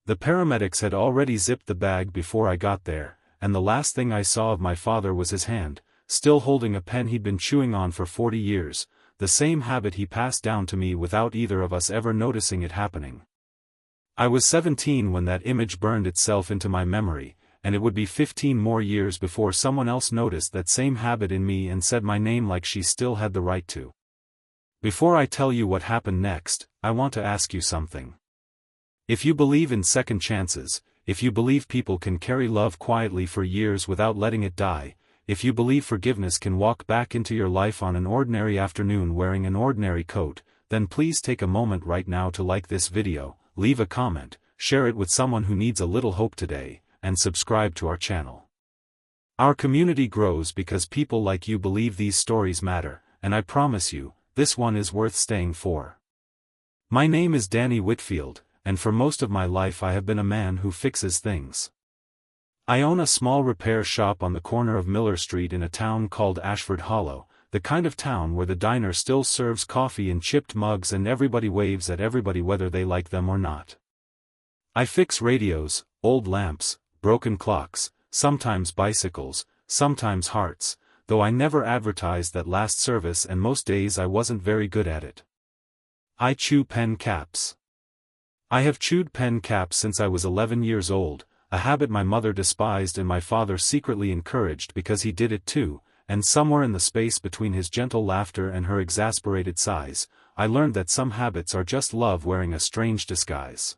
The paramedics had already zipped the bag before I got there, and the last thing I saw of my father was his hand, still holding a pen he'd been chewing on for 40 years, the same habit he passed down to me without either of us ever noticing it happening. I was 17 when that image burned itself into my memory, and it would be 15 more years before someone else noticed that same habit in me and said my name like she still had the right to. Before I tell you what happened next, I want to ask you something. If you believe in second chances, if you believe people can carry love quietly for years without letting it die, if you believe forgiveness can walk back into your life on an ordinary afternoon wearing an ordinary coat, then please take a moment right now to like this video, leave a comment, share it with someone who needs a little hope today, and subscribe to our channel. Our community grows because people like you believe these stories matter, and I promise you, this one is worth staying for. My name is Danny Whitfield, and for most of my life I have been a man who fixes things. I own a small repair shop on the corner of Miller Street in a town called Ashford Hollow, the kind of town where the diner still serves coffee in chipped mugs and everybody waves at everybody whether they like them or not. I fix radios, old lamps, broken clocks, sometimes bicycles, sometimes hearts, though I never advertised that last service and most days I wasn't very good at it. I chew pen caps. I have chewed pen caps since I was 11 years old, a habit my mother despised and my father secretly encouraged because he did it too, and somewhere in the space between his gentle laughter and her exasperated sighs, I learned that some habits are just love wearing a strange disguise.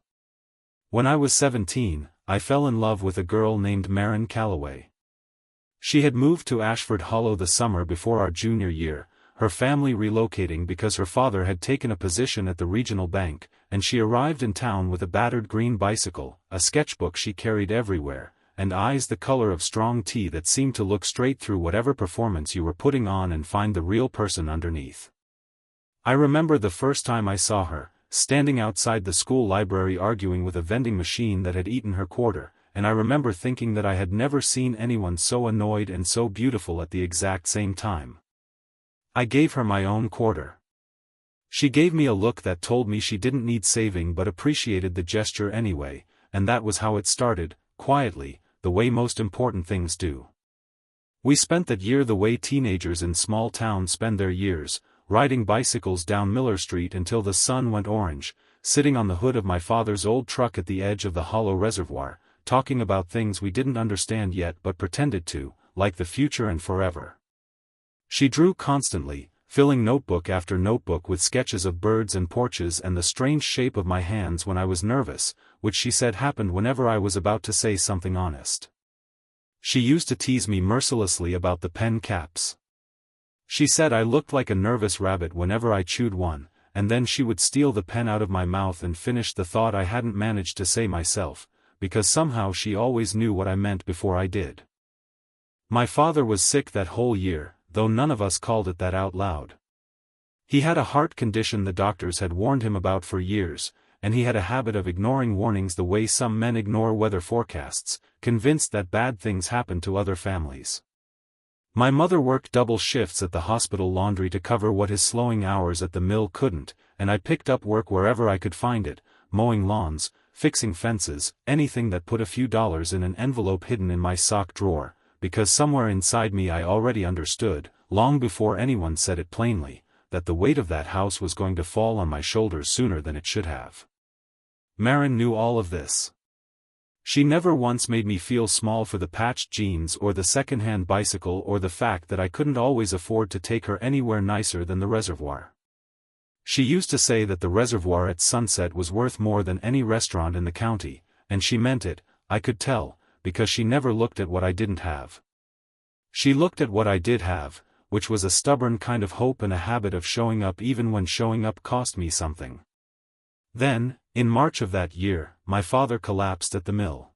When I was 17, I fell in love with a girl named Maren Calloway. She had moved to Ashford Hollow the summer before our junior year, her family relocating because her father had taken a position at the regional bank, and she arrived in town with a battered green bicycle, a sketchbook she carried everywhere, and eyes the color of strong tea that seemed to look straight through whatever performance you were putting on and find the real person underneath. I remember the first time I saw her, standing outside the school library arguing with a vending machine that had eaten her quarter, and I remember thinking that I had never seen anyone so annoyed and so beautiful at the exact same time. I gave her my own quarter. She gave me a look that told me she didn't need saving but appreciated the gesture anyway, and that was how it started, quietly, the way most important things do. We spent that year the way teenagers in small towns spend their years, riding bicycles down Miller Street until the sun went orange, sitting on the hood of my father's old truck at the edge of the hollow reservoir, talking about things we didn't understand yet but pretended to, like the future and forever. She drew constantly, filling notebook after notebook with sketches of birds and porches and the strange shape of my hands when I was nervous, which she said happened whenever I was about to say something honest. She used to tease me mercilessly about the pen caps. She said I looked like a nervous rabbit whenever I chewed one, and then she would steal the pen out of my mouth and finish the thought I hadn't managed to say myself, because somehow she always knew what I meant before I did. My father was sick that whole year, though none of us called it that out loud. He had a heart condition the doctors had warned him about for years, and he had a habit of ignoring warnings the way some men ignore weather forecasts, convinced that bad things happen to other families. My mother worked double shifts at the hospital laundry to cover what his slowing hours at the mill couldn't, and I picked up work wherever I could find it, mowing lawns, fixing fences, anything that put a few dollars in an envelope hidden in my sock drawer, because somewhere inside me I already understood, long before anyone said it plainly, that the weight of that house was going to fall on my shoulders sooner than it should have. Maren knew all of this. She never once made me feel small for the patched jeans or the second-hand bicycle or the fact that I couldn't always afford to take her anywhere nicer than the reservoir. She used to say that the reservoir at sunset was worth more than any restaurant in the county, and she meant it, I could tell, because she never looked at what I didn't have. She looked at what I did have, which was a stubborn kind of hope and a habit of showing up even when showing up cost me something. Then, in March of that year, my father collapsed at the mill.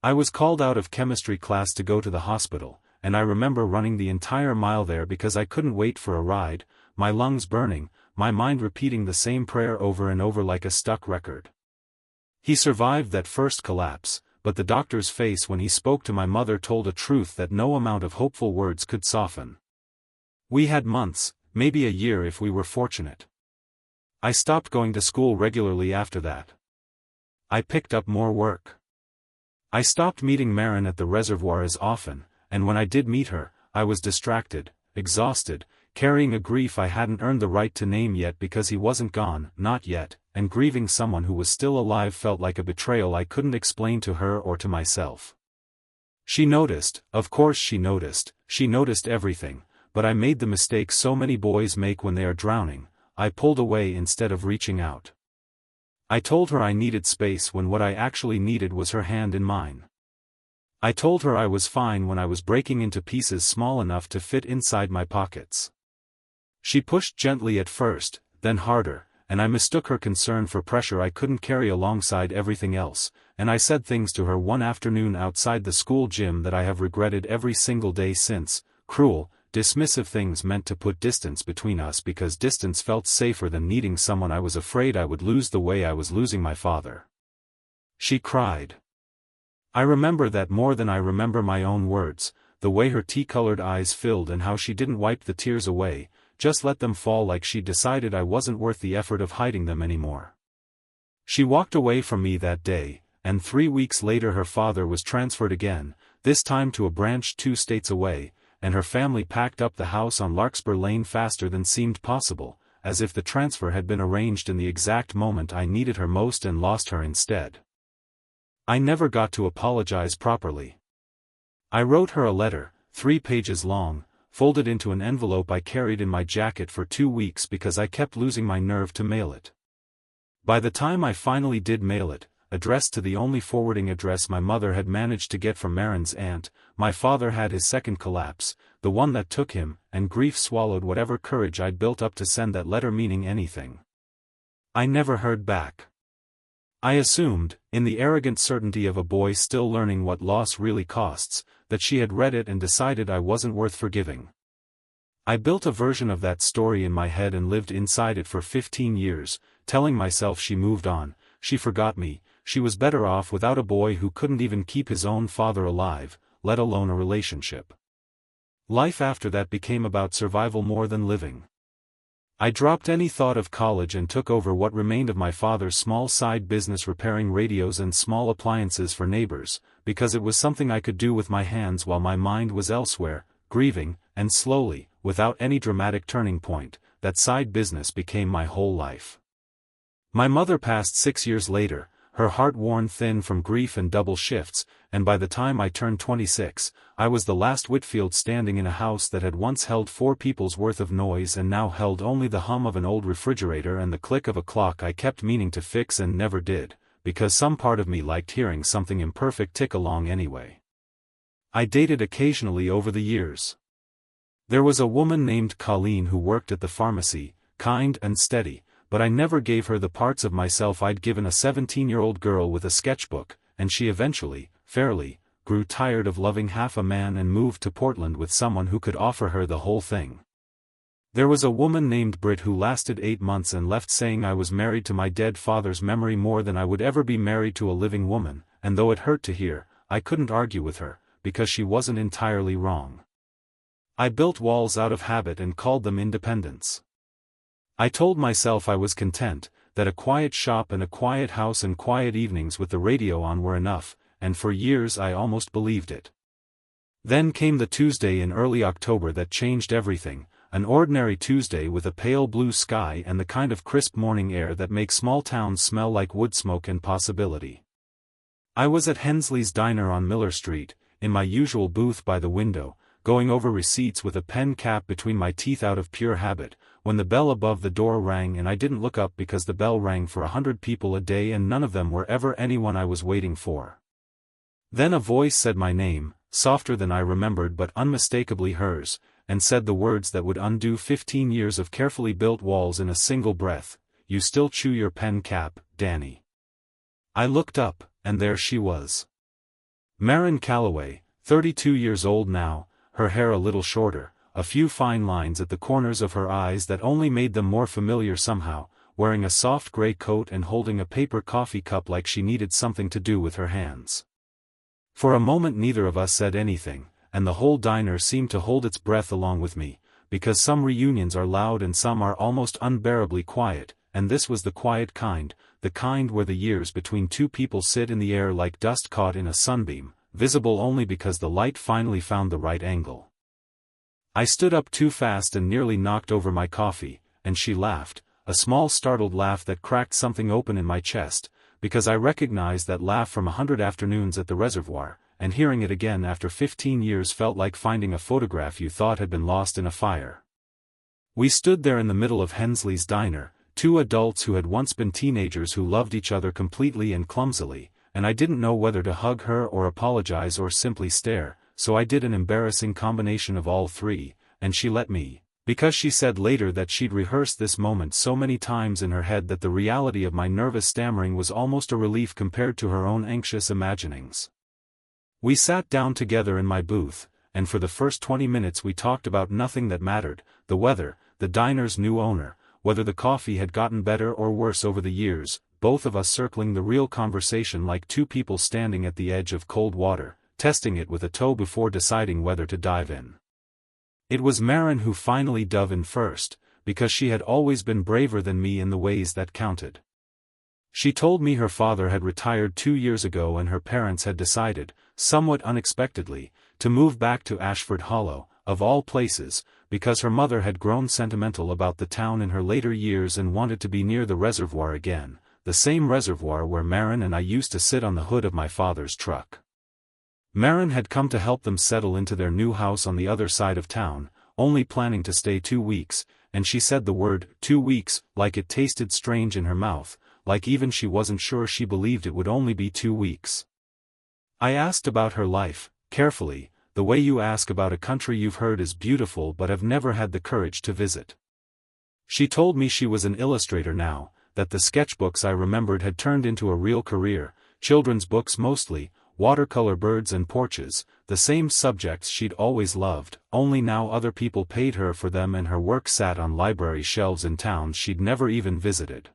I was called out of chemistry class to go to the hospital, and I remember running the entire mile there because I couldn't wait for a ride, my lungs burning, my mind repeating the same prayer over and over like a stuck record. He survived that first collapse, but the doctor's face when he spoke to my mother told a truth that no amount of hopeful words could soften. We had months, maybe a year if we were fortunate. I stopped going to school regularly after that. I picked up more work. I stopped meeting Maren at the reservoir as often, and when I did meet her, I was distracted, exhausted, carrying a grief I hadn't earned the right to name yet because he wasn't gone, not yet, and grieving someone who was still alive felt like a betrayal I couldn't explain to her or to myself. She noticed, of course she noticed everything, but I made the mistake so many boys make when they are drowning. I pulled away instead of reaching out. I told her I needed space when what I actually needed was her hand in mine. I told her I was fine when I was breaking into pieces small enough to fit inside my pockets. She pushed gently at first, then harder, and I mistook her concern for pressure I couldn't carry alongside everything else, and I said things to her one afternoon outside the school gym that I have regretted every single day since, cruel, dismissive things meant to put distance between us because distance felt safer than needing someone I was afraid I would lose the way I was losing my father. She cried. I remember that more than I remember my own words, the way her tea-colored eyes filled and how she didn't wipe the tears away, just let them fall like she decided I wasn't worth the effort of hiding them anymore. She walked away from me that day, and 3 weeks later her father was transferred again, this time to a branch 2 states away, and her family packed up the house on Larkspur Lane faster than seemed possible, as if the transfer had been arranged in the exact moment I needed her most and lost her instead. I never got to apologize properly. I wrote her a letter, 3 pages long, folded into an envelope I carried in my jacket for 2 weeks because I kept losing my nerve to mail it. By the time I finally did mail it, addressed to the only forwarding address my mother had managed to get from Maren's aunt, my father had his second collapse, the one that took him, and grief swallowed whatever courage I'd built up to send that letter meaning anything. I never heard back. I assumed, in the arrogant certainty of a boy still learning what loss really costs, that she had read it and decided I wasn't worth forgiving. I built a version of that story in my head and lived inside it for 15 years, telling myself she moved on, she forgot me, she was better off without a boy who couldn't even keep his own father alive, let alone a relationship. Life after that became about survival more than living. I dropped any thought of college and took over what remained of my father's small side business repairing radios and small appliances for neighbors, because it was something I could do with my hands while my mind was elsewhere, grieving, and slowly, without any dramatic turning point, that side business became my whole life. My mother passed 6 years later, her heart worn thin from grief and double shifts, and by the time I turned 26, I was the last Whitfield standing in a house that had once held 4 people's worth of noise and now held only the hum of an old refrigerator and the click of a clock I kept meaning to fix and never did, because some part of me liked hearing something imperfect tick along anyway. I dated occasionally over the years. There was a woman named Colleen who worked at the pharmacy, kind and steady, but I never gave her the parts of myself I'd given a 17-year-old girl with a sketchbook, and she eventually, fairly, grew tired of loving half a man and moved to Portland with someone who could offer her the whole thing. There was a woman named Britt who lasted 8 months and left saying I was married to my dead father's memory more than I would ever be married to a living woman, and though it hurt to hear, I couldn't argue with her, because she wasn't entirely wrong. I built walls out of habit and called them independence. I told myself I was content, that a quiet shop and a quiet house and quiet evenings with the radio on were enough, and for years I almost believed it. Then came the Tuesday in early October that changed everything, an ordinary Tuesday with a pale blue sky and the kind of crisp morning air that makes small towns smell like wood smoke and possibility. I was at Hensley's Diner on Miller Street, in my usual booth by the window, going over receipts with a pen cap between my teeth out of pure habit, when the bell above the door rang and I didn't look up because the bell rang for 100 people a day and none of them were ever anyone I was waiting for. Then a voice said my name, softer than I remembered but unmistakably hers, and said the words that would undo 15 years of carefully built walls in a single breath, "You still chew your pen cap, Danny." I looked up, and there she was. Maren Calloway, 32 years old now, her hair a little shorter, a few fine lines at the corners of her eyes that only made them more familiar somehow, wearing a soft gray coat and holding a paper coffee cup like she needed something to do with her hands. For a moment neither of us said anything, and the whole diner seemed to hold its breath along with me, because some reunions are loud and some are almost unbearably quiet, and this was the quiet kind, the kind where the years between two people sit in the air like dust caught in a sunbeam, visible only because the light finally found the right angle. I stood up too fast and nearly knocked over my coffee, and she laughed, a small startled laugh that cracked something open in my chest, because I recognized that laugh from 100 afternoons at the reservoir, and hearing it again after 15 years felt like finding a photograph you thought had been lost in a fire. We stood there in the middle of Hensley's diner, two adults who had once been teenagers who loved each other completely and clumsily, and I didn't know whether to hug her or apologize or simply stare, so I did an embarrassing combination of all three, and she let me, because she said later that she'd rehearsed this moment so many times in her head that the reality of my nervous stammering was almost a relief compared to her own anxious imaginings. We sat down together in my booth, and for the first 20 minutes we talked about nothing that mattered, the weather, the diner's new owner, whether the coffee had gotten better or worse over the years, both of us circling the real conversation like two people standing at the edge of cold water, testing it with a toe before deciding whether to dive in. It was Maren who finally dove in first, because she had always been braver than me in the ways that counted. She told me her father had retired 2 years ago and her parents had decided, somewhat unexpectedly, to move back to Ashford Hollow, of all places, because her mother had grown sentimental about the town in her later years and wanted to be near the reservoir again, the same reservoir where Maren and I used to sit on the hood of my father's truck. Maren had come to help them settle into their new house on the other side of town, only planning to stay 2 weeks, and she said the word 2 weeks like it tasted strange in her mouth, like even she wasn't sure she believed it would only be 2 weeks. I asked about her life, carefully, the way you ask about a country you've heard is beautiful but have never had the courage to visit. She told me she was an illustrator now, that the sketchbooks I remembered had turned into a real career, children's books mostly, watercolor birds and porches, the same subjects she'd always loved, only now other people paid her for them and her work sat on library shelves in towns she'd never even visited.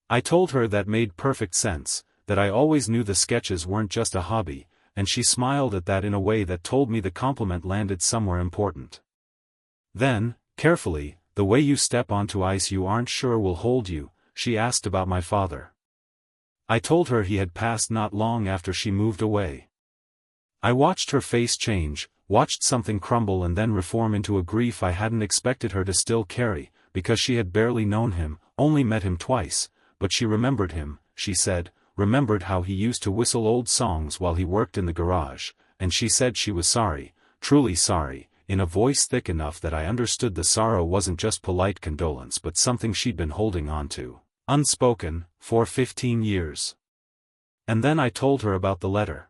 I told her that made perfect sense, that I always knew the sketches weren't just a hobby, and she smiled at that in a way that told me the compliment landed somewhere important. Then, carefully, the way you step onto ice you aren't sure will hold you, she asked about my father. I told her he had passed not long after she moved away. I watched her face change, watched something crumble and then reform into a grief I hadn't expected her to still carry, because she had barely known him, only met him twice, but she remembered him, she said, remembered how he used to whistle old songs while he worked in the garage, and she said she was sorry, truly sorry, in a voice thick enough that I understood the sorrow wasn't just polite condolence but something she'd been holding on to, unspoken, for 15 years. And then I told her about the letter.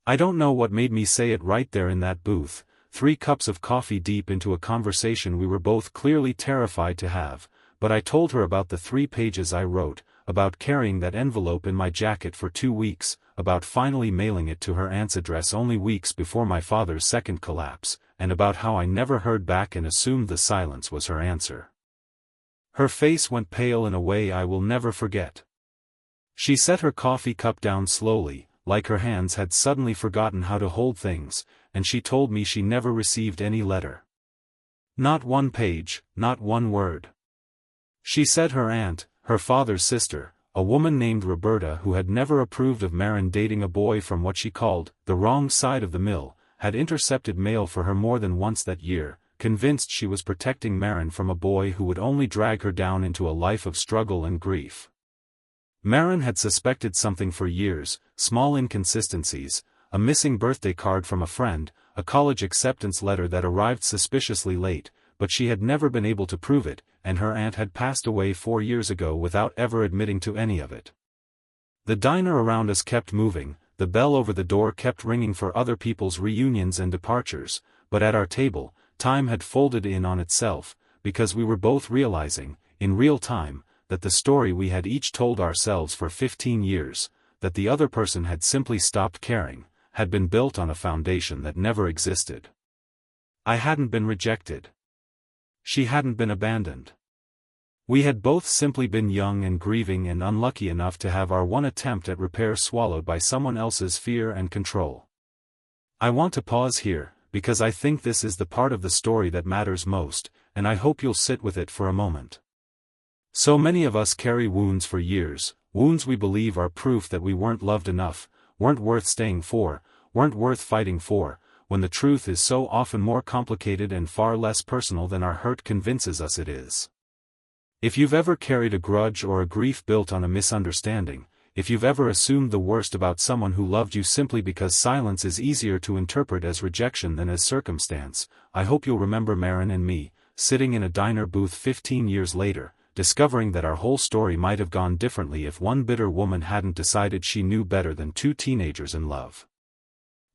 I don't know what made me say it right there in that booth, 3 cups of coffee deep into a conversation we were both clearly terrified to have, but I told her about the 3 pages I wrote, about carrying that envelope in my jacket for 2 weeks, about finally mailing it to her aunt's address only weeks before my father's second collapse, and about how I never heard back and assumed the silence was her answer. Her face went pale in a way I will never forget. She set her coffee cup down slowly, like her hands had suddenly forgotten how to hold things, and she told me she never received any letter. Not 1 page, not 1 word. She said her aunt, her father's sister, a woman named Roberta who had never approved of Maren dating a boy from what she called the wrong side of the mill, had intercepted mail for her more than once that year, convinced she was protecting Maren from a boy who would only drag her down into a life of struggle and grief. Maren had suspected something for years, small inconsistencies, a missing birthday card from a friend, a college acceptance letter that arrived suspiciously late, but she had never been able to prove it, and her aunt had passed away 4 years ago without ever admitting to any of it. The diner around us kept moving, the bell over the door kept ringing for other people's reunions and departures, but at our table, time had folded in on itself, because we were both realizing, in real time, that the story we had each told ourselves for 15 years, that the other person had simply stopped caring, had been built on a foundation that never existed. I hadn't been rejected. She hadn't been abandoned. We had both simply been young and grieving and unlucky enough to have our one attempt at repair swallowed by someone else's fear and control. I want to pause here, because I think this is the part of the story that matters most, and I hope you'll sit with it for a moment. So many of us carry wounds for years, wounds we believe are proof that we weren't loved enough, weren't worth staying for, weren't worth fighting for, when the truth is so often more complicated and far less personal than our hurt convinces us it is. If you've ever carried a grudge or a grief built on a misunderstanding, if you've ever assumed the worst about someone who loved you simply because silence is easier to interpret as rejection than as circumstance, I hope you'll remember Maren and me, sitting in a diner booth 15 years later, discovering that our whole story might have gone differently if one bitter woman hadn't decided she knew better than two teenagers in love.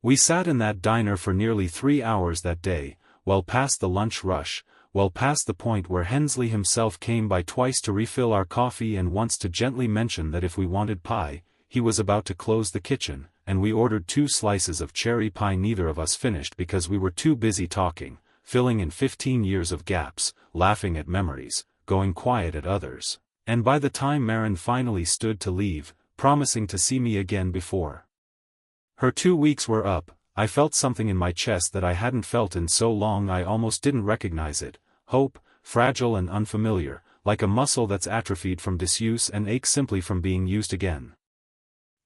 We sat in that diner for nearly 3 hours that day, well past the lunch rush, well past the point where Hensley himself came by twice to refill our coffee and once to gently mention that if we wanted pie, he was about to close the kitchen, and we ordered 2 slices of cherry pie neither of us finished because we were too busy talking, filling in 15 years of gaps, laughing at memories, going quiet at others, and by the time Maren finally stood to leave, promising to see me again before her 2 weeks were up, I felt something in my chest that I hadn't felt in so long I almost didn't recognize it. Hope, fragile and unfamiliar, like a muscle that's atrophied from disuse and aches simply from being used again.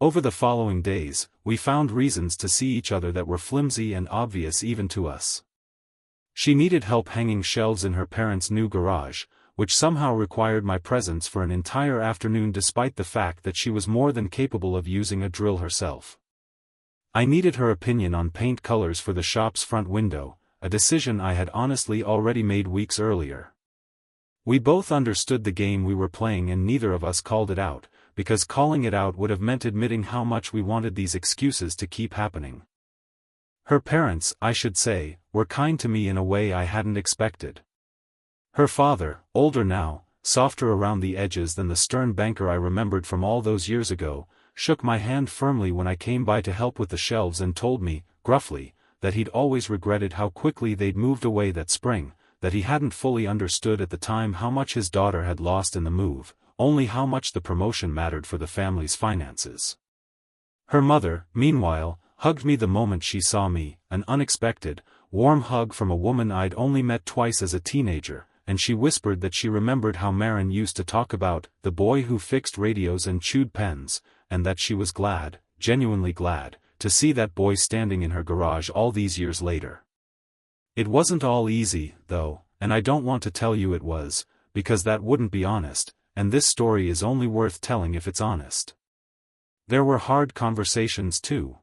Over the following days, we found reasons to see each other that were flimsy and obvious even to us. She needed help hanging shelves in her parents' new garage, which somehow required my presence for an entire afternoon despite the fact that she was more than capable of using a drill herself. I needed her opinion on paint colors for the shop's front window, a decision I had honestly already made weeks earlier. We both understood the game we were playing and neither of us called it out, because calling it out would have meant admitting how much we wanted these excuses to keep happening. Her parents, I should say, were kind to me in a way I hadn't expected. Her father, older now, softer around the edges than the stern banker I remembered from all those years ago, shook my hand firmly when I came by to help with the shelves and told me, gruffly, that he'd always regretted how quickly they'd moved away that spring, that he hadn't fully understood at the time how much his daughter had lost in the move, only how much the promotion mattered for the family's finances. Her mother, meanwhile, hugged me the moment she saw me, an unexpected, warm hug from a woman I'd only met twice as a teenager, and she whispered that she remembered how Maren used to talk about the boy who fixed radios and chewed pens, and that she was glad, genuinely glad, to see that boy standing in her garage all these years later. It wasn't all easy, though, and I don't want to tell you it was, because that wouldn't be honest, and this story is only worth telling if it's honest. There were hard conversations too.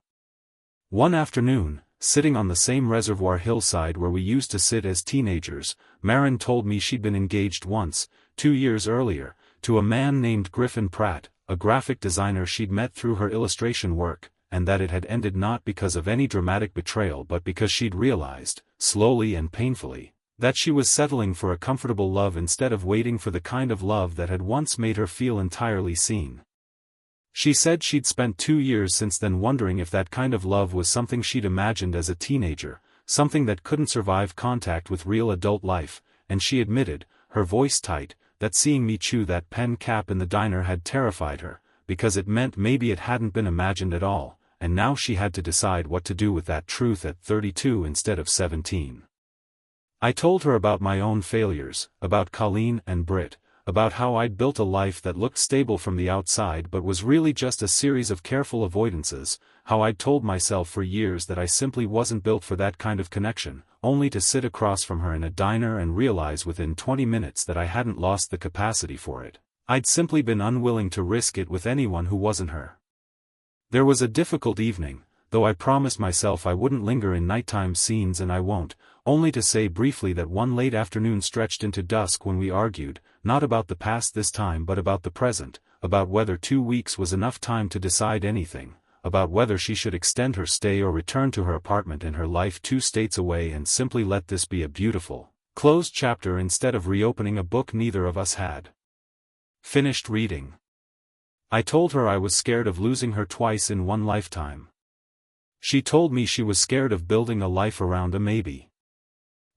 One afternoon, sitting on the same reservoir hillside where we used to sit as teenagers, Maren told me she'd been engaged once, 2 years earlier, to a man named Griffin Pratt, a graphic designer she'd met through her illustration work, and that it had ended not because of any dramatic betrayal but because she'd realized, slowly and painfully, that she was settling for a comfortable love instead of waiting for the kind of love that had once made her feel entirely seen. She said she'd spent 2 years since then wondering if that kind of love was something she'd imagined as a teenager, something that couldn't survive contact with real adult life, and she admitted, her voice tight, that seeing me chew that pen cap in the diner had terrified her, because it meant maybe it hadn't been imagined at all, and now she had to decide what to do with that truth at 32 instead of 17. I told her about my own failures, about Colleen and Britt, about how I'd built a life that looked stable from the outside but was really just a series of careful avoidances, how I'd told myself for years that I simply wasn't built for that kind of connection, only to sit across from her in a diner and realize within 20 minutes that I hadn't lost the capacity for it. I'd simply been unwilling to risk it with anyone who wasn't her. There was a difficult evening, though I promised myself I wouldn't linger in nighttime scenes and I won't, only to say briefly that one late afternoon stretched into dusk when we argued, not about the past this time but about the present, about whether 2 weeks was enough time to decide anything, about whether she should extend her stay or return to her apartment in her life 2 states away and simply let this be a beautiful, closed chapter instead of reopening a book neither of us had finished reading. I told her I was scared of losing her twice in one lifetime. She told me she was scared of building a life around a maybe.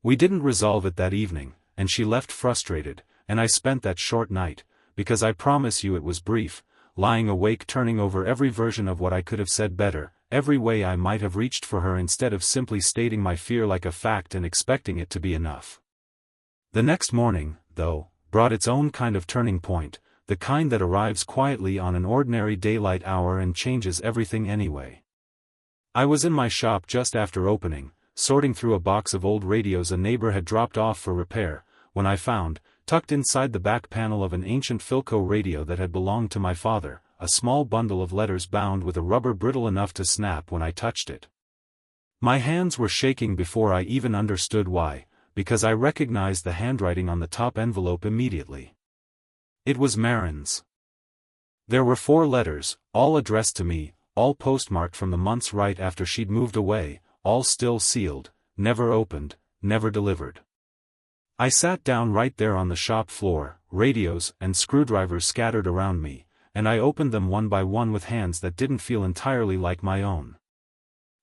We didn't resolve it that evening, and she left frustrated, and I spent that short night, because I promise you it was brief, lying awake turning over every version of what I could have said better, every way I might have reached for her instead of simply stating my fear like a fact and expecting it to be enough. The next morning, though, brought its own kind of turning point, the kind that arrives quietly on an ordinary daylight hour and changes everything anyway. I was in my shop just after opening, sorting through a box of old radios a neighbor had dropped off for repair, when I found, tucked inside the back panel of an ancient Philco radio that had belonged to my father, a small bundle of letters bound with a rubber brittle enough to snap when I touched it. My hands were shaking before I even understood why, because I recognized the handwriting on the top envelope immediately. It was Maren's. There were 4 letters, all addressed to me, all postmarked from the months right after she'd moved away, all still sealed, never opened, never delivered. I sat down right there on the shop floor, radios and screwdrivers scattered around me, and I opened them one by one with hands that didn't feel entirely like my own.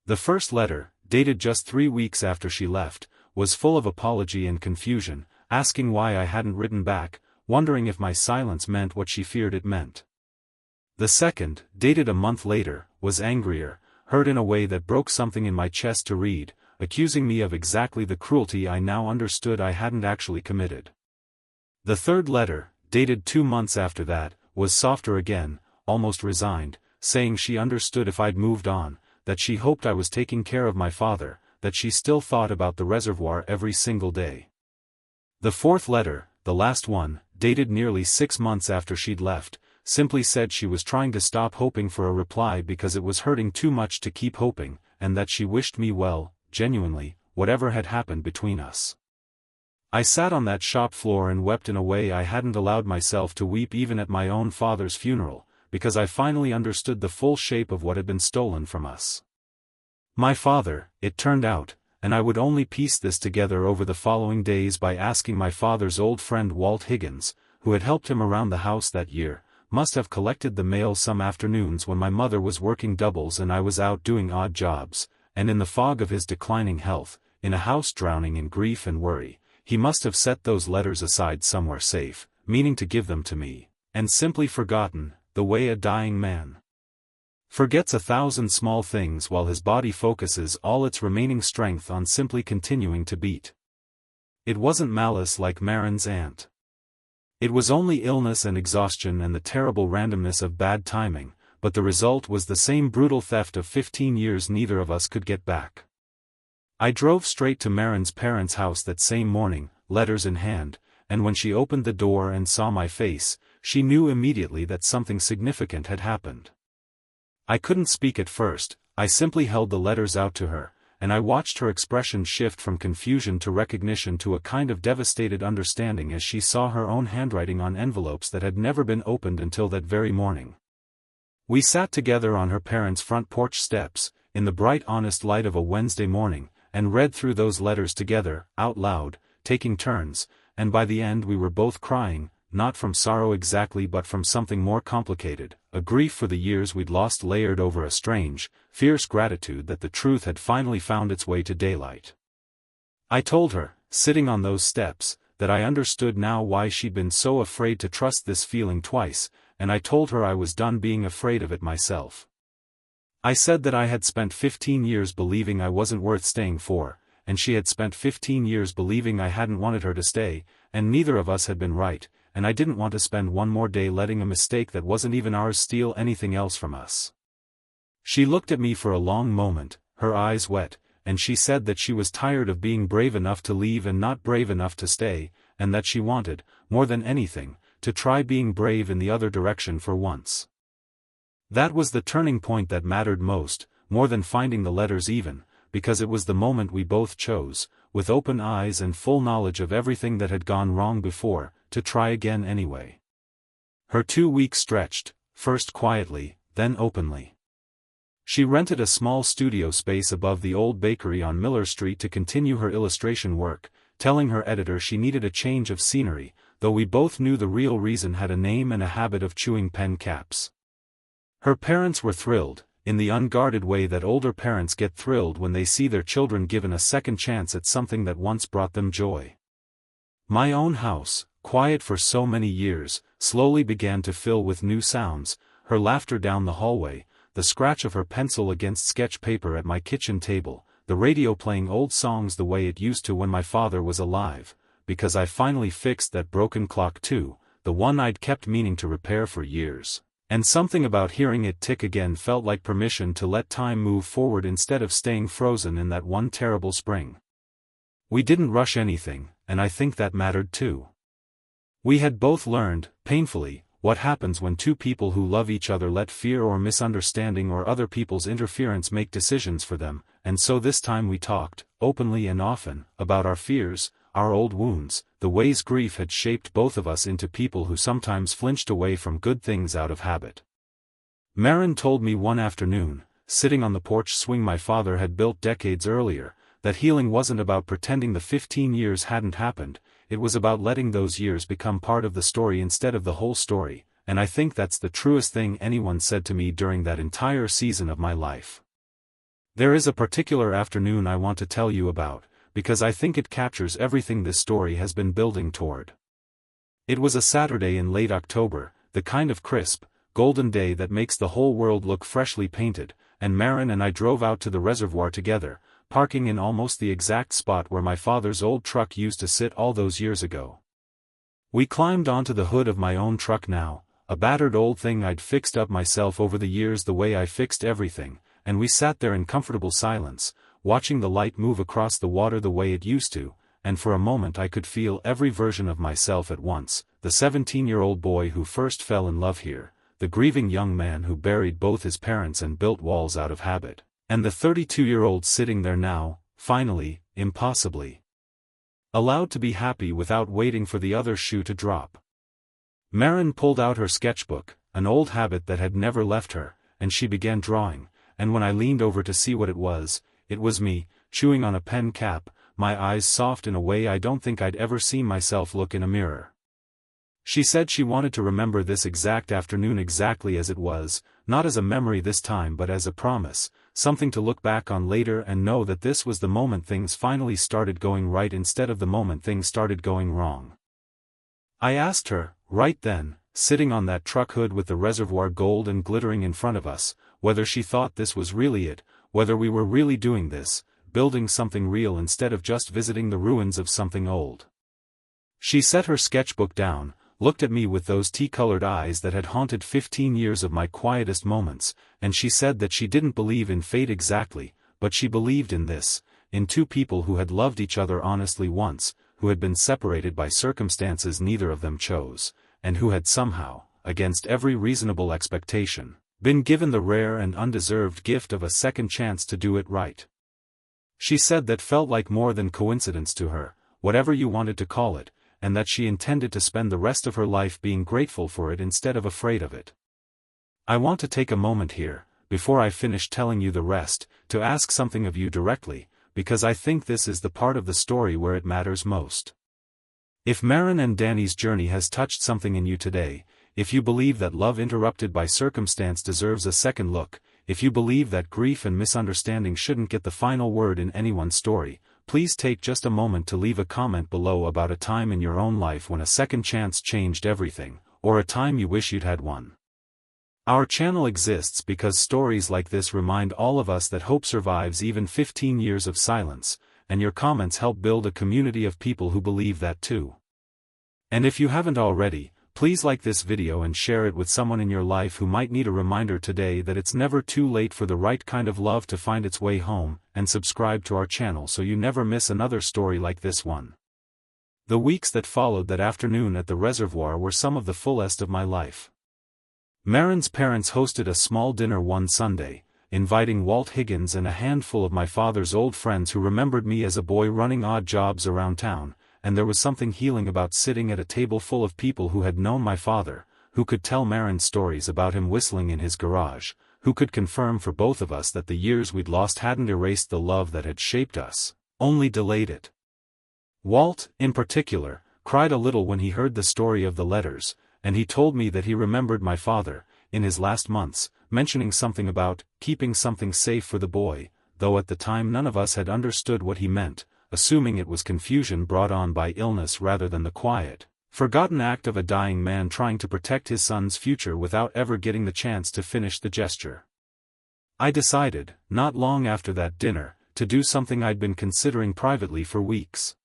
The first letter, dated just 3 weeks after she left, was full of apology and confusion, asking why I hadn't written back, wondering if my silence meant what she feared it meant. The second, dated a month later, was angrier, hurt in a way that broke something in my chest to read, accusing me of exactly the cruelty I now understood I hadn't actually committed. The third letter, dated 2 months after that, was softer again, almost resigned, saying she understood if I'd moved on, that she hoped I was taking care of my father, that she still thought about the reservoir every single day. The fourth letter, the last one, dated nearly 6 months after she'd left, simply said she was trying to stop hoping for a reply because it was hurting too much to keep hoping, and that she wished me well, genuinely, whatever had happened between us. I sat on that shop floor and wept in a way I hadn't allowed myself to weep even at my own father's funeral, because I finally understood the full shape of what had been stolen from us. My father, it turned out, and I would only piece this together over the following days by asking my father's old friend Walt Higgins, who had helped him around the house that year, must have collected the mail some afternoons when my mother was working doubles and I was out doing odd jobs, and in the fog of his declining health, in a house drowning in grief and worry, he must have set those letters aside somewhere safe, meaning to give them to me, and simply forgotten, the way a dying man forgets 1,000 small things while his body focuses all its remaining strength on simply continuing to beat. It wasn't malice like Maren's aunt. It was only illness and exhaustion and the terrible randomness of bad timing, but the result was the same brutal theft of 15 years neither of us could get back. I drove straight to Maren's parents' house that same morning, letters in hand, and when she opened the door and saw my face, she knew immediately that something significant had happened. I couldn't speak at first, I simply held the letters out to her, and I watched her expression shift from confusion to recognition to a kind of devastated understanding as she saw her own handwriting on envelopes that had never been opened until that very morning. We sat together on her parents' front porch steps, in the bright honest light of a Wednesday morning, and read through those letters together, out loud, taking turns, and by the end we were both crying, not from sorrow exactly but from something more complicated, a grief for the years we'd lost layered over a strange, fierce gratitude that the truth had finally found its way to daylight. I told her, sitting on those steps, that I understood now why she'd been so afraid to trust this feeling twice, and I told her I was done being afraid of it myself. I said that I had spent 15 years believing I wasn't worth staying for, and she had spent 15 years believing I hadn't wanted her to stay, and neither of us had been right, and I didn't want to spend one more day letting a mistake that wasn't even ours steal anything else from us. She looked at me for a long moment, her eyes wet, and she said that she was tired of being brave enough to leave and not brave enough to stay, and that she wanted, more than anything, to try being brave in the other direction for once. That was the turning point that mattered most, more than finding the letters even, because it was the moment we both chose, with open eyes and full knowledge of everything that had gone wrong before, to try again anyway. Her 2 weeks stretched, first quietly, then openly. She rented a small studio space above the old bakery on Miller Street to continue her illustration work, telling her editor she needed a change of scenery, though we both knew the real reason had a name and a habit of chewing pen caps. Her parents were thrilled, in the unguarded way that older parents get thrilled when they see their children given a second chance at something that once brought them joy. My own house, quiet for so many years, slowly began to fill with new sounds, her laughter down the hallway, the scratch of her pencil against sketch paper at my kitchen table, the radio playing old songs the way it used to when my father was alive, because I finally fixed that broken clock too, the one I'd kept meaning to repair for years. And something about hearing it tick again felt like permission to let time move forward instead of staying frozen in that one terrible spring. We didn't rush anything, and I think that mattered too. We had both learned, painfully, what happens when two people who love each other let fear or misunderstanding or other people's interference make decisions for them, and so this time we talked, openly and often, about our fears, our old wounds, the ways grief had shaped both of us into people who sometimes flinched away from good things out of habit. Maren told me one afternoon, sitting on the porch swing my father had built decades earlier, that healing wasn't about pretending the 15 years hadn't happened, it was about letting those years become part of the story instead of the whole story, and I think that's the truest thing anyone said to me during that entire season of my life. There is a particular afternoon I want to tell you about, because I think it captures everything this story has been building toward. It was a Saturday in late October, the kind of crisp, golden day that makes the whole world look freshly painted, and Maren and I drove out to the reservoir together, parking in almost the exact spot where my father's old truck used to sit all those years ago. We climbed onto the hood of my own truck now, a battered old thing I'd fixed up myself over the years the way I fixed everything, and we sat there in comfortable silence, watching the light move across the water the way it used to, and for a moment I could feel every version of myself at once, the 17-year-old boy who first fell in love here, the grieving young man who buried both his parents and built walls out of habit, and the 32-year-old sitting there now, finally, impossibly allowed to be happy without waiting for the other shoe to drop. Maren pulled out her sketchbook, an old habit that had never left her, and she began drawing, and when I leaned over to see what it was me, chewing on a pen cap, my eyes soft in a way I don't think I'd ever seen myself look in a mirror. She said she wanted to remember this exact afternoon exactly as it was, not as a memory this time but as a promise, something to look back on later and know that this was the moment things finally started going right instead of the moment things started going wrong. I asked her, right then, sitting on that truck hood with the reservoir gold and glittering in front of us, whether she thought this was really it, whether we were really doing this, building something real instead of just visiting the ruins of something old. She set her sketchbook down, looked at me with those tea-colored eyes that had haunted 15 years of my quietest moments, and she said that she didn't believe in fate exactly, but she believed in this, in two people who had loved each other honestly once, who had been separated by circumstances neither of them chose, and who had somehow, against every reasonable expectation, been given the rare and undeserved gift of a second chance to do it right. She said that felt like more than coincidence to her, whatever you wanted to call it, and that she intended to spend the rest of her life being grateful for it instead of afraid of it. I want to take a moment here, before I finish telling you the rest, to ask something of you directly, because I think this is the part of the story where it matters most. If Maren and Danny's journey has touched something in you today, if you believe that love interrupted by circumstance deserves a second look, if you believe that grief and misunderstanding shouldn't get the final word in anyone's story, please take just a moment to leave a comment below about a time in your own life when a second chance changed everything, or a time you wish you'd had one. Our channel exists because stories like this remind all of us that hope survives even 15 years of silence, and your comments help build a community of people who believe that too. And if you haven't already, please like this video and share it with someone in your life who might need a reminder today that it's never too late for the right kind of love to find its way home, and subscribe to our channel so you never miss another story like this one. The weeks that followed that afternoon at the reservoir were some of the fullest of my life. Maren's parents hosted a small dinner one Sunday, inviting Walt Higgins and a handful of my father's old friends who remembered me as a boy running odd jobs around town, and there was something healing about sitting at a table full of people who had known my father, who could tell Maren stories about him whistling in his garage, who could confirm for both of us that the years we'd lost hadn't erased the love that had shaped us, only delayed it. Walt, in particular, cried a little when he heard the story of the letters, and he told me that he remembered my father, in his last months, mentioning something about keeping something safe for the boy, though at the time none of us had understood what he meant, assuming it was confusion brought on by illness rather than the quiet, forgotten act of a dying man trying to protect his son's future without ever getting the chance to finish the gesture. I decided, not long after that dinner, to do something I'd been considering privately for weeks.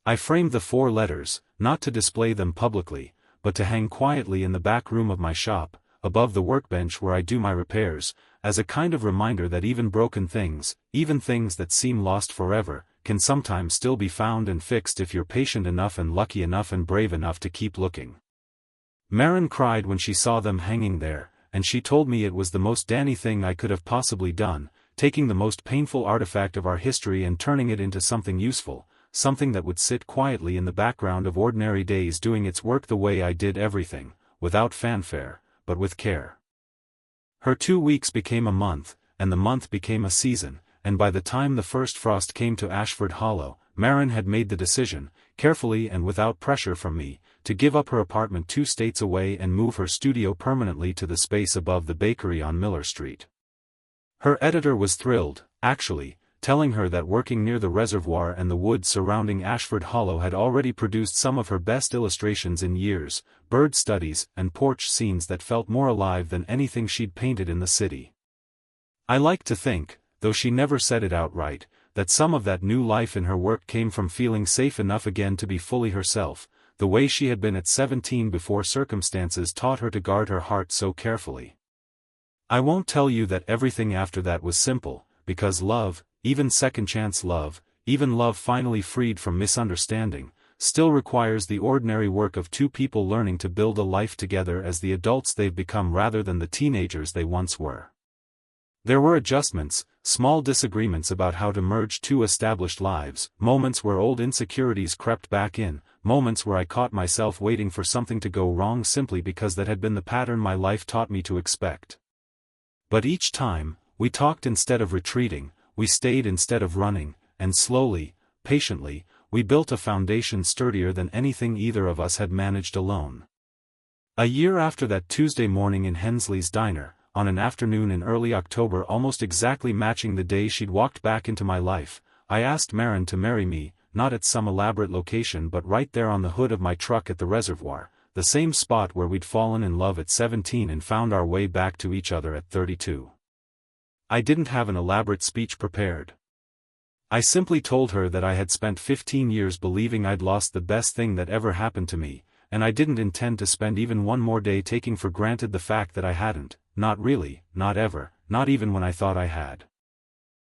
I framed the 4 letters, not to display them publicly, but to hang quietly in the back room of my shop, above the workbench where I do my repairs, as a kind of reminder that even broken things, even things that seem lost forever, can sometimes still be found and fixed if you're patient enough and lucky enough and brave enough to keep looking. Maren cried when she saw them hanging there, and she told me it was the most Danny thing I could have possibly done, taking the most painful artifact of our history and turning it into something useful, something that would sit quietly in the background of ordinary days doing its work the way I did everything, without fanfare, but with care. Her 2 weeks became a month, and the month became a season, and by the time the first frost came to Ashford Hollow, Maren had made the decision, carefully and without pressure from me, to give up her apartment 2 states away and move her studio permanently to the space above the bakery on Miller Street. Her editor was thrilled, actually, telling her that working near the reservoir and the woods surrounding Ashford Hollow had already produced some of her best illustrations in years, bird studies and porch scenes that felt more alive than anything she'd painted in the city. I like to think, though she never said it outright, that some of that new life in her work came from feeling safe enough again to be fully herself, the way she had been at 17 before circumstances taught her to guard her heart so carefully. I won't tell you that everything after that was simple, because love, even second-chance love, even love finally freed from misunderstanding, still requires the ordinary work of 2 people learning to build a life together as the adults they've become rather than the teenagers they once were. There were adjustments, small disagreements about how to merge 2 established lives, moments where old insecurities crept back in, moments where I caught myself waiting for something to go wrong simply because that had been the pattern my life taught me to expect. But each time, we talked instead of retreating, we stayed instead of running, and slowly, patiently, we built a foundation sturdier than anything either of us had managed alone. A year after that Tuesday morning in Hensley's diner, on an afternoon in early October almost exactly matching the day she'd walked back into my life, I asked Maren to marry me, not at some elaborate location but right there on the hood of my truck at the reservoir, the same spot where we'd fallen in love at 17 and found our way back to each other at 32. I didn't have an elaborate speech prepared. I simply told her that I had spent 15 years believing I'd lost the best thing that ever happened to me, and I didn't intend to spend even one more day taking for granted the fact that I hadn't, not really, not ever, not even when I thought I had.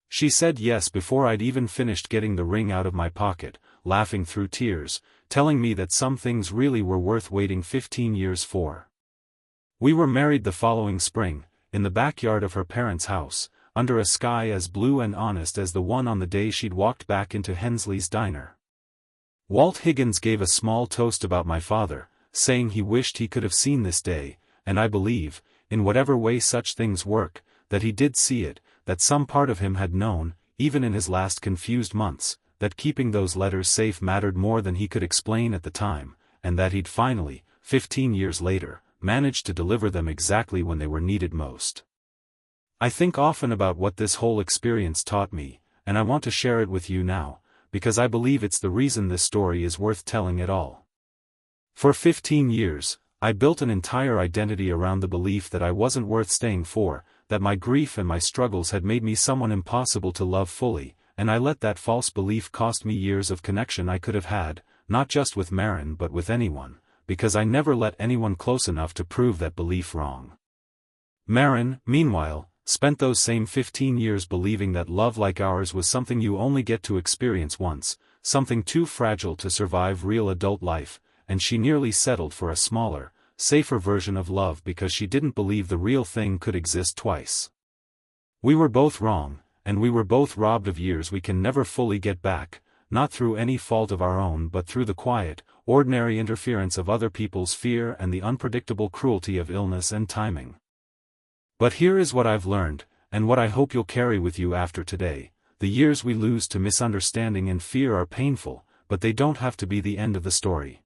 She said yes before I'd even finished getting the ring out of my pocket, laughing through tears, telling me that some things really were worth waiting 15 years for. We were married the following spring, in the backyard of her parents' house, under a sky as blue and honest as the one on the day she'd walked back into Hensley's diner. Walt Higgins gave a small toast about my father, saying he wished he could have seen this day, and I believe, in whatever way such things work, that he did see it, that some part of him had known, even in his last confused months, that keeping those letters safe mattered more than he could explain at the time, and that he'd finally, 15 years later, managed to deliver them exactly when they were needed most. I think often about what this whole experience taught me, and I want to share it with you now, because I believe it's the reason this story is worth telling at all. For 15 years, I built an entire identity around the belief that I wasn't worth staying for, that my grief and my struggles had made me someone impossible to love fully, and I let that false belief cost me years of connection I could have had, not just with Maren but with anyone, because I never let anyone close enough to prove that belief wrong. Maren, meanwhile, spent those same 15 years believing that love like ours was something you only get to experience once, something too fragile to survive real adult life, and she nearly settled for a smaller, safer version of love because she didn't believe the real thing could exist twice. We were both wrong, and we were both robbed of years we can never fully get back, not through any fault of our own but through the quiet, ordinary interference of other people's fear and the unpredictable cruelty of illness and timing. But here is what I've learned, and what I hope you'll carry with you after today: the years we lose to misunderstanding and fear are painful, but they don't have to be the end of the story.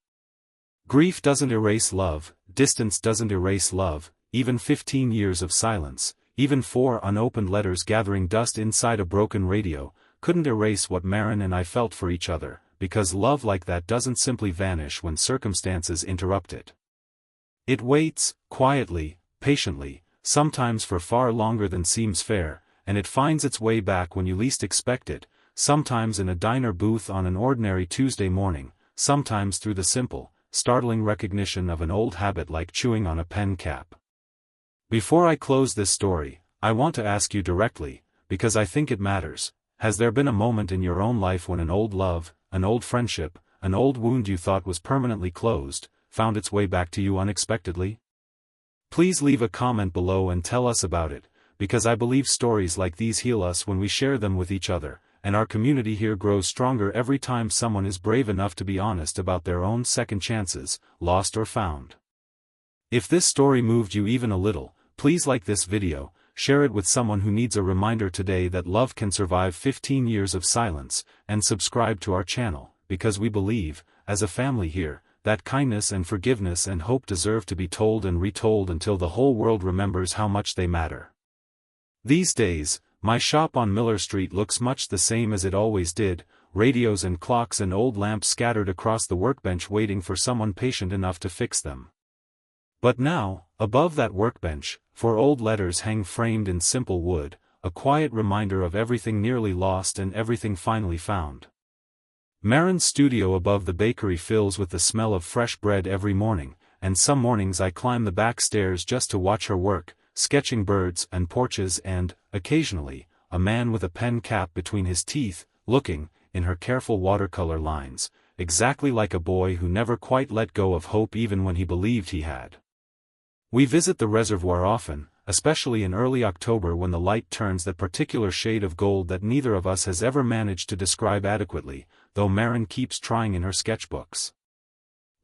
Grief doesn't erase love, distance doesn't erase love, even 15 years of silence, even 4 unopened letters gathering dust inside a broken radio, couldn't erase what Maren and I felt for each other, because love like that doesn't simply vanish when circumstances interrupt it. It waits, quietly, patiently, sometimes for far longer than seems fair, and it finds its way back when you least expect it, sometimes in a diner booth on an ordinary Tuesday morning, sometimes through the simple, startling recognition of an old habit like chewing on a pen cap. Before I close this story, I want to ask you directly, because I think it matters, has there been a moment in your own life when an old love, an old friendship, an old wound you thought was permanently closed, found its way back to you unexpectedly? Please leave a comment below and tell us about it, because I believe stories like these heal us when we share them with each other, and our community here grows stronger every time someone is brave enough to be honest about their own second chances, lost or found. If this story moved you even a little, please like this video, share it with someone who needs a reminder today that love can survive 15 years of silence, and subscribe to our channel, because we believe, as a family here, that kindness and forgiveness and hope deserve to be told and retold until the whole world remembers how much they matter. These days, my shop on Miller Street looks much the same as it always did, radios and clocks and old lamps scattered across the workbench waiting for someone patient enough to fix them. But now, above that workbench, 4 old letters hang framed in simple wood, a quiet reminder of everything nearly lost and everything finally found. Maren's studio above the bakery fills with the smell of fresh bread every morning, and some mornings I climb the back stairs just to watch her work, sketching birds and porches and, occasionally, a man with a pen cap between his teeth, looking, in her careful watercolor lines, exactly like a boy who never quite let go of hope even when he believed he had. We visit the reservoir often, especially in early October when the light turns that particular shade of gold that neither of us has ever managed to describe adequately, though Maren keeps trying in her sketchbooks.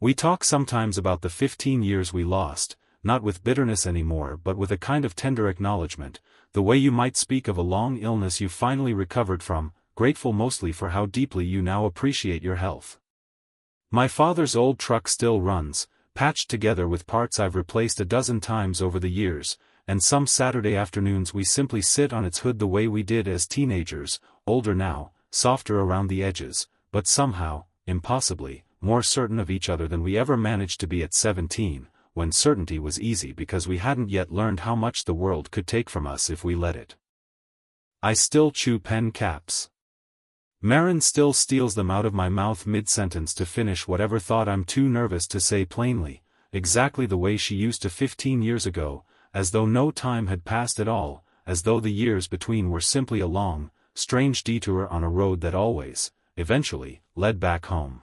We talk sometimes about the 15 years we lost, not with bitterness anymore but with a kind of tender acknowledgement, the way you might speak of a long illness you finally recovered from, grateful mostly for how deeply you now appreciate your health. My father's old truck still runs, patched together with parts I've replaced a dozen times over the years, and some Saturday afternoons we simply sit on its hood the way we did as teenagers, older now, softer around the edges, but somehow, impossibly, more certain of each other than we ever managed to be at 17, when certainty was easy because we hadn't yet learned how much the world could take from us if we let it. I still chew pen caps. Maren still steals them out of my mouth mid-sentence to finish whatever thought I'm too nervous to say plainly, exactly the way she used to 15 years ago, as though no time had passed at all, as though the years between were simply a long, strange detour on a road that always, eventually, led back home.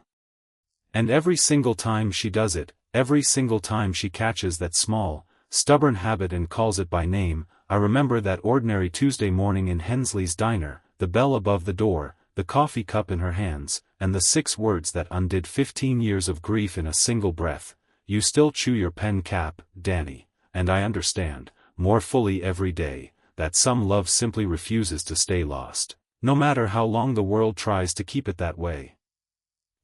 And every single time she does it, every single time she catches that small, stubborn habit and calls it by name, I remember that ordinary Tuesday morning in Hensley's diner, the bell above the door, the coffee cup in her hands, and the 6 words that undid 15 years of grief in a single breath: "You still chew your pen cap, Danny," and I understand, more fully every day, that some love simply refuses to stay lost, no matter how long the world tries to keep it that way.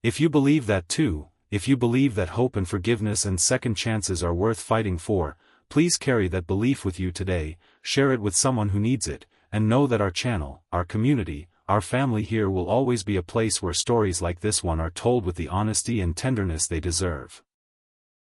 If you believe that too, if you believe that hope and forgiveness and second chances are worth fighting for, please carry that belief with you today, share it with someone who needs it, and know that our channel, our community, our family here will always be a place where stories like this one are told with the honesty and tenderness they deserve.